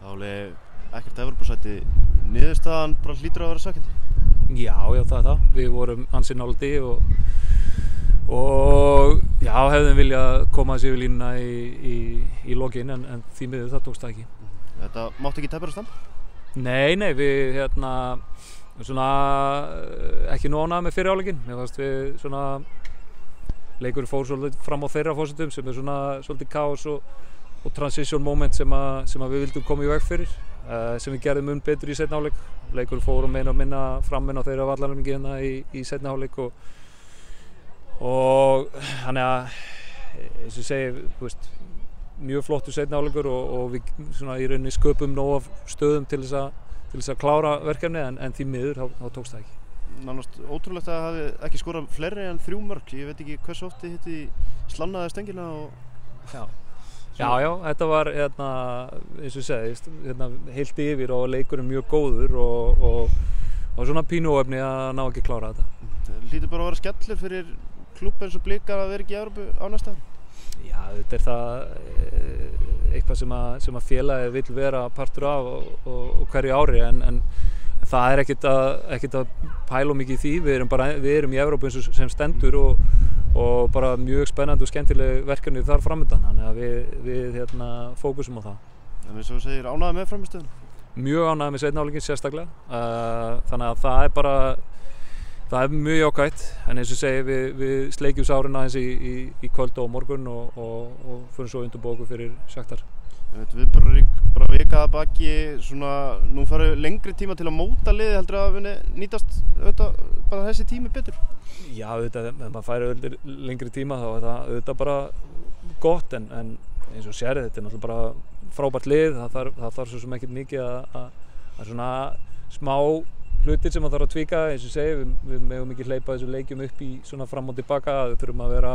Áli, ekkert Evrópusæti, niðurstaðan bara hlýtur að vera svekkjandi? Já, það er það. Við vorum ansi nálægt og já, hefðum viljað koma þessi yfir línuna í lokin en því miður það tókst það ekki. Þetta mátti ekki tæpara standa? Nei, við svona ekki nú ánægðir með fyrri hálfleikinn. Mér fannst við svona leikurinn fór svolítið fram á þeirra forsendum sem er svona svolítið kaos og transition moment sem við vildum koma í veg fyrir, sem við gerðum mun betur í seinni hálfleik. Leikurinn fór meira og minna fram inn á þeirra vallarhelmingi hérna í seinni hálfleik og þannig að eins og ég segi, þú veist, mjög flottur seinni hálfleikur og við svona í rauninni sköpum nóg af stöðum til þess að klára verkefni en því miður þá tókst það ekki. Nánast ótrúlegt að það hafi ekki skorað fleiri en 3 mörk. Ég veit ekki hversu oft þið hitti slannaði stöngina og... Já, þetta var eins og ég segi, heilt yfir og leikurinn mjög góður og svona pínuóefni að ná ekki að klára þetta. Það hlýtur bara að vera skellur fyrir klúbb eins og Blikar að vera ekki í Evrópu á næsta ári? Já, þetta er það eitthvað sem að félagið vill vera partur af og hverju ári en það er ekkert að pæla mikið í því. Við erum í Evrópu eins og sem stendur og bara mjög spennandi og skemmtileg verkefni þar framöndan, þannig að við fókusum á það. En eins og þú segir, ánægður með frammistöðuna? Mjög ánægður með seinni hálfleikinn sérstaklega, þannig að það er mjög jákvætt, en eins og ég segi, við sleikjum sárin aðeins í kvöld og morgun og fyrir svo undirbúa okkur fyrir Shakhtar. Við bara vika að baki, svona, nú farið lengri tíma til að móta liðið, heldur að nýtast bara þessi tími betur? Já, ef maður færi lengri tíma þá er það bara gott, en eins og sérið, þetta er náttúrulega bara frábært lið, það þarf svo sem ekkert mikið að svona smá hlutir sem maður þarf að tvíka, eins og segi, við megum ekki hleypa þessu leikjum upp í svona fram og tilbaka, við þurfum að vera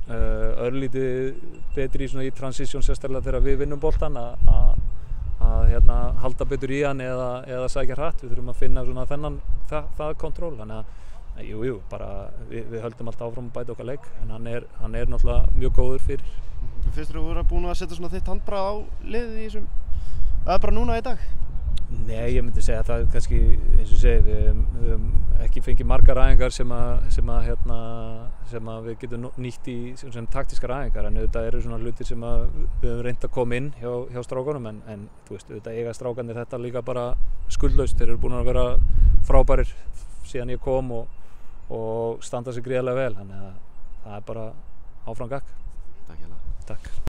örlítið betri í transition, sérstaklega þegar við vinnum boltann að halda betur í hann eða sækja hratt. Við þurfum að finna svona það kontról, þannig að jú, bara við höldum alltaf áfram að bæta okkar leik, en hann er náttúrulega mjög góður fyrir. Finnst þér að vera búin að setja svona þitt handbragð á liðið í þessum, eða bara núna í dag? Nei, ég myndi segja að það kannski, eins og segi, við höfum ekki fengið margar æfingar sem við getum nýtt sem taktískar æfingar, en auðvitað eru svona hlutir sem við höfum reynt að koma inn hjá strákunum, en þú veist, auðvitað eiga strákarnir þetta líka bara skuldlaust. Þeir eru búin að vera frábærir síðan ég kom og standa sig gríðarlega vel, þannig að það er bara áfram gakk. Takk hérlega. Takk.